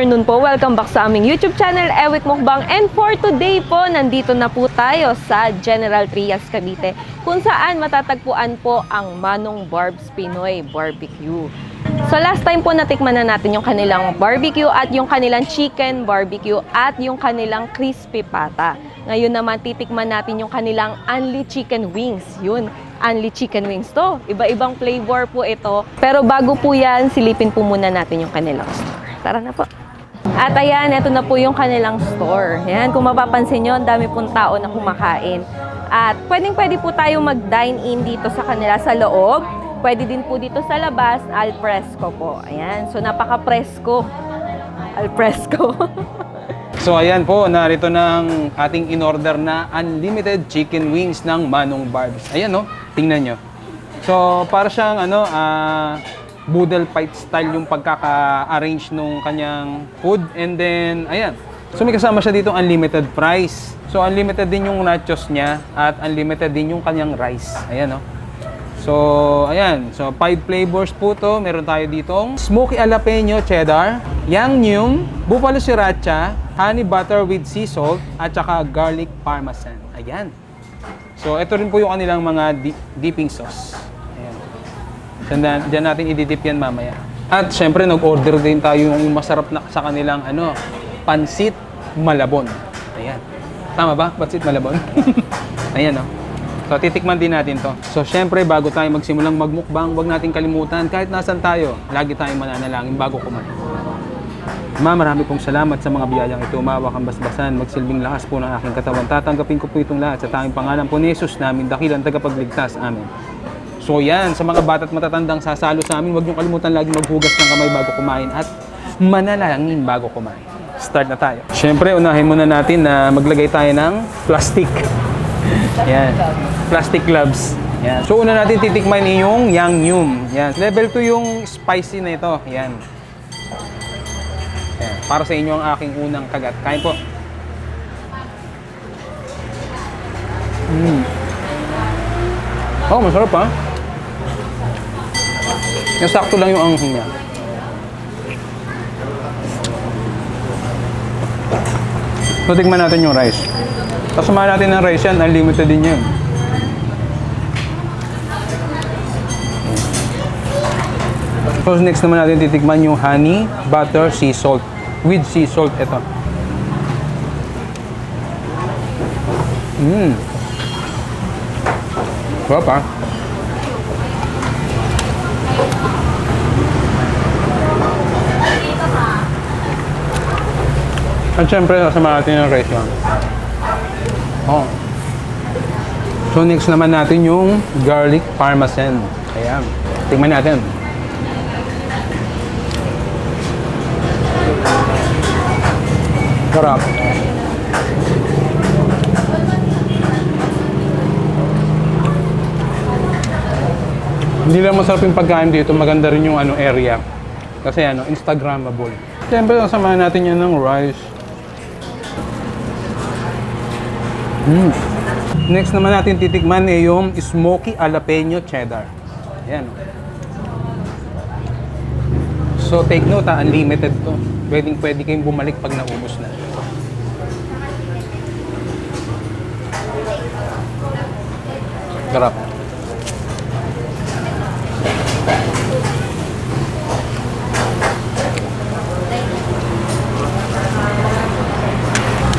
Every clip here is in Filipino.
afternoon po. Welcome back sa aming YouTube channel, Ewik Mukbang. And for today po, nandito na po tayo sa General Trias, Cavite, kung saan matatagpuan po ang Manong Barb's Pinoy Barbecue. So last time po natikman na natin yung kanilang barbecue at yung kanilang chicken barbecue at yung kanilang crispy pata. Ngayon naman titikman natin yung kanilang Unli Chicken Wings. Yun, Unli Chicken Wings to. Iba-ibang flavor po ito. Pero bago po yan, silipin po muna natin yung kanilang store. Tara na po. At ayan, ito na po yung kanilang store. Yan, kung mapapansin nyo, ang dami pong tao na kumakain. At pwedeng-pwede po tayo mag-dine in dito sa kanila sa loob. Pwede din po dito sa labas, al fresco po. Ayan, so napaka-fresco. Al fresco. So ayan po, narito ng ating in-order na unlimited chicken wings ng Manong Barb's. Ayan no, tingnan nyo. So para siyang boodle fight style yung pagkaka-arrange nung kanyang food. And then, ayan. So may kasama siya dito unlimited fries. So unlimited din yung nachos niya at unlimited din yung kanyang rice. Ayan no. So, ayan. So, 5 flavors po to. Meron tayo ditong smoky jalapeno cheddar, yum, buffalo sriracha, honey butter with sea salt, at saka garlic parmesan. Ayan. So, ito rin po yung kanilang mga dipping sauce. Ayan. Diyan natin i-dip yan mamaya. At, syempre, nag-order din tayo yung masarap na sa kanilang, pansit malabon. Ayan. Tama ba? Pansit malabon? Ayan, no? So, titikman din natin to. So, syempre, bago tayo magsimulang magmukbang, huwag natin kalimutan, kahit nasan tayo, lagi tayong mananalangin bago kumain. Ma, marami pong salamat sa mga biyayang ito. Umawak ang basbasan, magsilbing lakas po ng aking katawan. Tatanggapin ko po itong lahat sa tanging pangalan po ni Jesus namin, dakilang tagapagligtas. Amen. So, yan, sa mga bata't matatandang sasalo sa amin, huwag niyong kalimutan lagi maghugas ng kamay bago kumain at manalangin bago kumain. Start na tayo. Syempre, unahin muna natin na maglagay tayo ng plastic. Yan. Plastic gloves. Yan. So, una natin titikman yung yum. Yan. Level 2 yung spicy na ito. Yan. Yan. Para sa inyo ang aking unang kagat. Kain po. Oh, masarap ha. Yung sakto lang yung anghang niya. So, tikman natin yung rice. Kasama natin ng rice yan, unlimited din yan. So next naman natin titikman yung honey butter sea salt. With sea salt, ito. Sarap ha. At syempre, kasama natin yung rice yan. Oh. So next naman natin yung garlic parmesan. Ayan. Tingnan natin. Sarap. Hindi lang masarap yung pagkain dito, maganda rin yung area. Kasi Instagrammable. Siyempre, kasamahan natin yan ng rice. Next naman natin titikman yung smoky jalapeno cheddar. Ayan. So take note unlimited to. Pwede kayong bumalik pag naubos na. Sarap.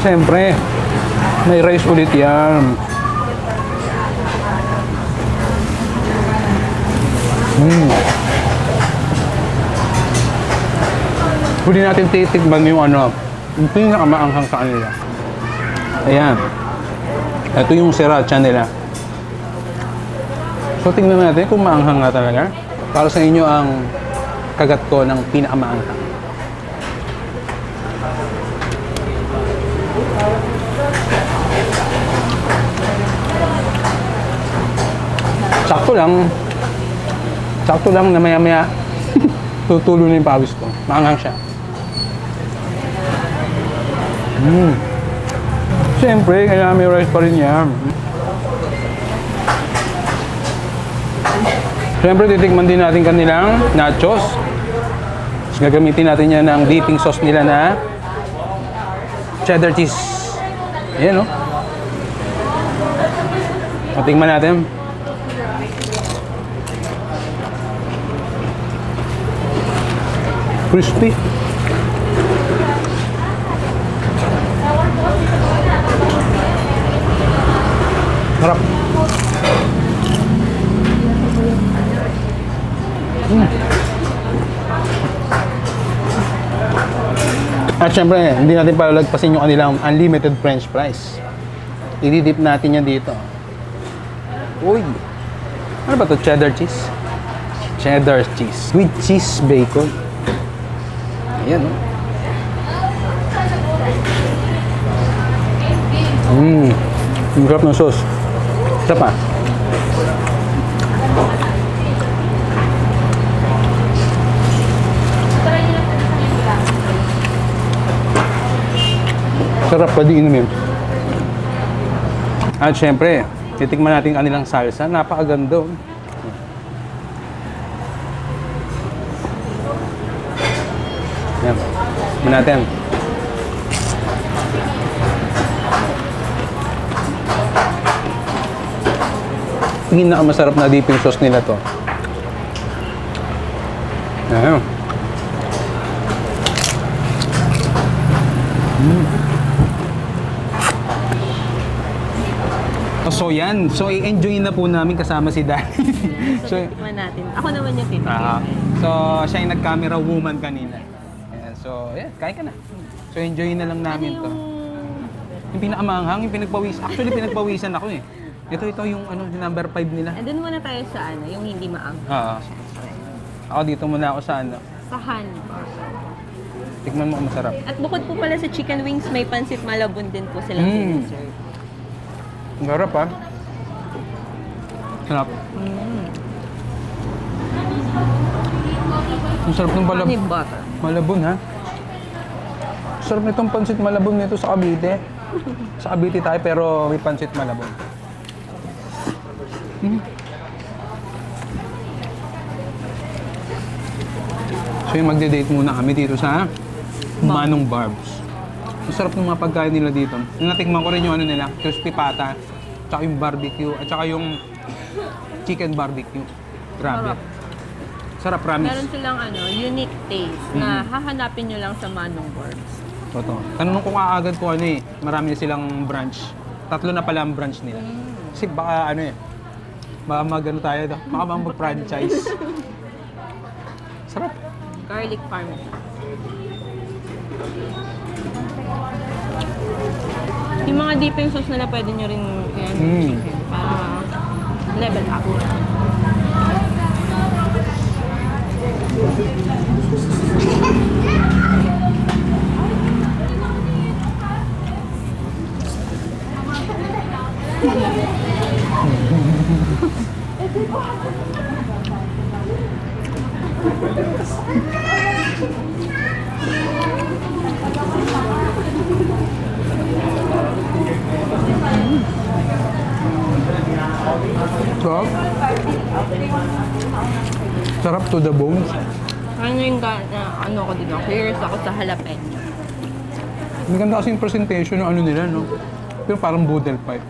Siyempre, may rice ulit yan. Huli natin titikman yung yung pinakamaanghang sa kanila. Ayan. Ito yung sriracha nila. So, tingnan natin kung maanghang nga talaga. Para sa inyo ang kagat ko ng pinakamaanghang. Sakto lang na maya-maya tutulo na yung pawis ko. Maanghang siya. Siyempre, kailangan may rice pa rin yan. Siyempre, titikman din natin kanilang nachos. Gagamitin natin yan ng dipping sauce nila na cheddar cheese. Ayan, no? O, tingnan natin. Crispy. Sarap. At syempre, hindi natin palalagpasin yung kanilang unlimited french fries. I-dip natin yan dito. Uy! Ano ba to? Cheddar cheese? Cheddar cheese. With cheese bacon. Ayan, no? Ang sarap ng sauce. Sarap ah. Sarap, pwede inumin. At syempre, titikman natin ang kanilang salsa. Napakaganda. Yan. Tikman natin. Pinakamasarap na dipping sauce nila to. Ayan. So yan, so i-enjoy na po namin kasama si Daddy. So, tikman natin. Ako naman yung titikman. So siya yung nag-camera woman kanina. Ayan, so yeah, kain ka na. So enjoy na lang namin to. Yung pinakamanghang, yung pinagpawis. Actually pinagpawisan ako eh. Ito yung ano, number 5 nila. And doon muna tayo sa ano, yung hindi maanghang. Oo. Ako dito muna ako sa ano. Sa Han. Tikman mo kung masarap. At bukod po pala sa chicken wings, may pansit malabon din po silang siniserve. Ang sarap ah. Sarap. Ang sarap ng Honey butter. malabon ha. Sarap nitong pansit malabon nito sa Cavite. Sa Cavite tayo pero may pansit malabon. So yung magde-date muna kami dito sa Manong Barbs. Ang sarap ng mga pagkain nila dito. Natikman ko rin yung ano nila, crispy pata, tsaka yung barbecue, at tsaka yung chicken barbecue. Grabe. Sarap, promise. Meron silang ano, unique taste na hahanapin nyo lang sa Manong Barbs. Totoo. Tanong ko nga agad kung ano eh, marami silang branch. 3 na pala ang branch nila. Kasi baka ano eh, baka magano tayo, baka mag-franchise. Sarap. Garlic parmesan. Yung mga dipping sauce nila pwede nyo rin yan chicken para level up. Sarap. Sarap to the bones. Ano yung ano ko din ako, curious ako sa jalapeno. Maganda kasi yung presentation ng ano nila, no? Pero parang boodle pie.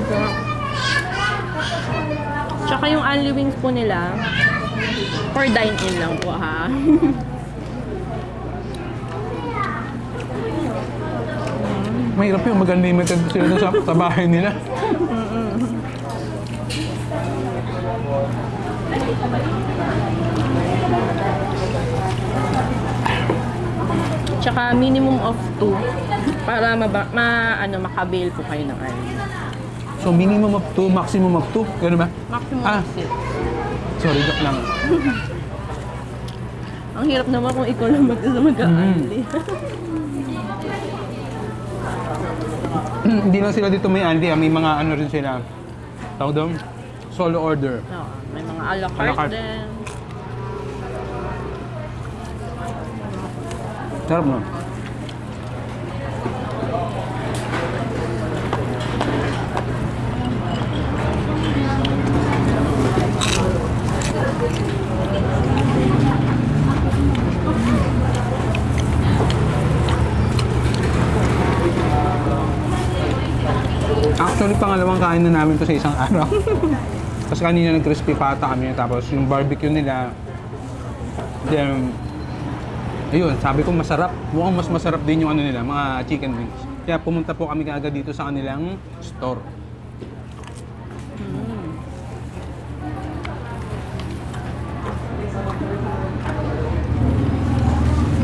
Sarap. Tsaka yung only wings po nila, for dine-in lang po ha. Mahirap yung mag-unlimited sila dun sa bahay nila. Tsaka minimum of 2 para makabail po kayo ng ano. So minimum of 2, maximum of 2. Gano'n ba? Maximum Ah. of 6. Sorry, joke lang. Ang hirap naman kung ikaw lang mag-aali. Hindi lang sila dito may Andy, may mga ano rin sila. Tawag doon? Solo order. Oo, may mga a la A la carte carte. din. Sarap no? Actually, pangalawang kain na namin to sa isang araw. Kasi kanina nag-crispy pata kami, tapos yung barbecue nila. Then, ayun, sabi ko masarap. Mukhang mas masarap din yung ano nila, mga chicken wings. Kaya pumunta po kami kaagad dito sa kanilang store.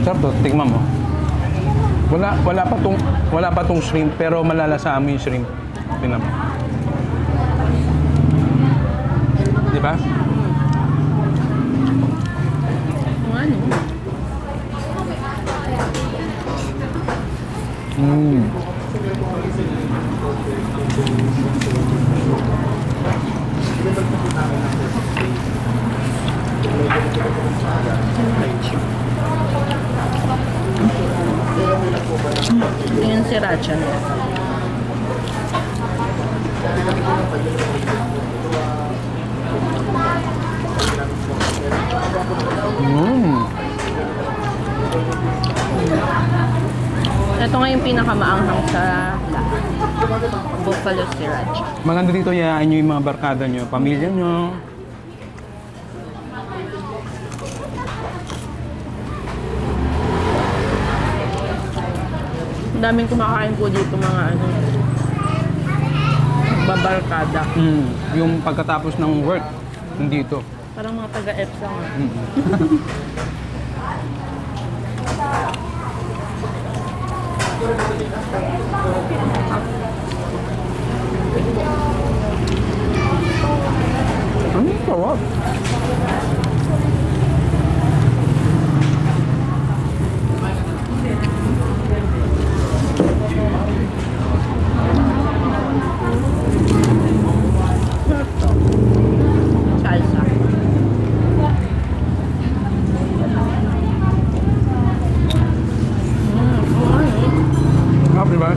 Sarap to, tingnan mo. Wala pa tong shrimp, pero malalasa mo yung shrimp. Tingnan mo. Di ba? Ano? Yung sriracha nila. Ito nga yung pinakamaanghang sa lahat. Buffalo sriracha. Maganda dito yayain nyo yung mga barkada nyo, pamilya nyo. Ang daming kumakain po dito mga ano, babarkada. Yung pagkatapos ng work, nandito. Parang mga taga-EPSA nga. Sarap. Salsa. Sarap, di ba?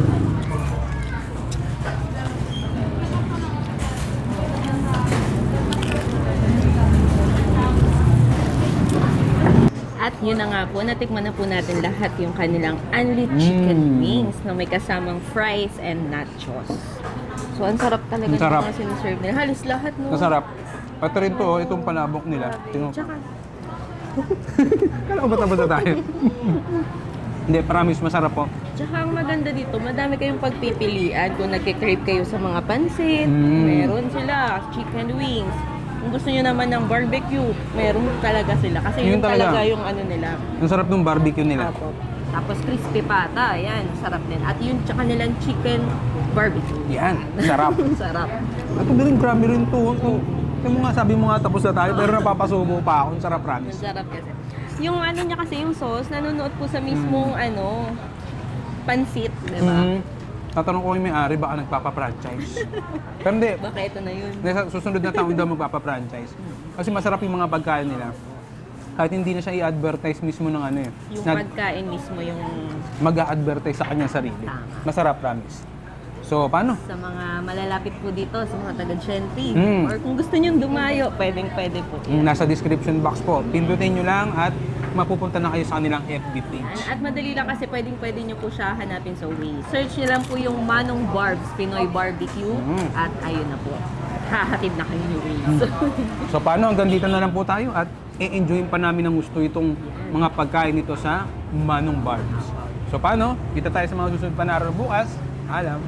At yun na nga po, natikman na po natin lahat yung kanilang unli chicken wings na may kasamang fries and nachos. So, ang sarap talaga Ang sarap. ng mga siniserve nila. Halos lahat, no? Masarap. At rin to, itong palabok nila. Tingnan. Tsaka, Kala ko bata-bata tayo. Hindi, promise, masarap po. tsaka ang maganda dito, madami kayong pagpipilian. Kung nagkikrave kayo sa mga pansit, meron sila, chicken wings. Kung gusto nyo naman ng barbecue, meron talaga sila. Kasi Yun yun talaga talaga. yung ano nila. Ang sarap ng barbecue nila. Apo. Tapos crispy pata, yan, sarap din. At yun, tsaka nilang chicken barbecue. Yan, sarap. Sarap. At rin, grabe rin to. Yung mga sabi mo nga tapos na tayo, pero napapasubo pa ako. Ang sarap, promise. Masarap kasi. Yung ano niya kasi, yung sauce, nanonood po sa mismong ano, pansit, di ba? Tatanong ko yung may-ari, baka nagpapa-franchise. Pero hindi, Baka ito na yun. sa susunod na taon daw magpapa-franchise. Kasi masarap yung mga pagkain nila. Kahit hindi na siya i-advertise mismo ng ano eh. Yung pagkain mismo, yung Mag-a-advertise sa kanya sarili. Tama. Masarap, promise. So, paano? sa mga malalapit po dito, sa mga taga-Gentry. Mm. Or kung gusto nyo dumayo, pwedeng-pwede po. Nasa description box po. Pindutin nyo lang at mapupunta na kayo sa kanilang FB page. At madali lang kasi pwedeng-pwede nyo po siya hanapin sa Waze. Search nyo lang po yung Manong Barbs Pinoy Barbecue at ayun na po. Hahatid na kayo ni Waze. So, paano? Hanggang dito na lang po tayo at i-enjoyin pa namin ng gusto itong mga pagkain nito sa Manong Barbs. So, paano? Kita tayo sa mga susunod pa na araw bukas. Alam.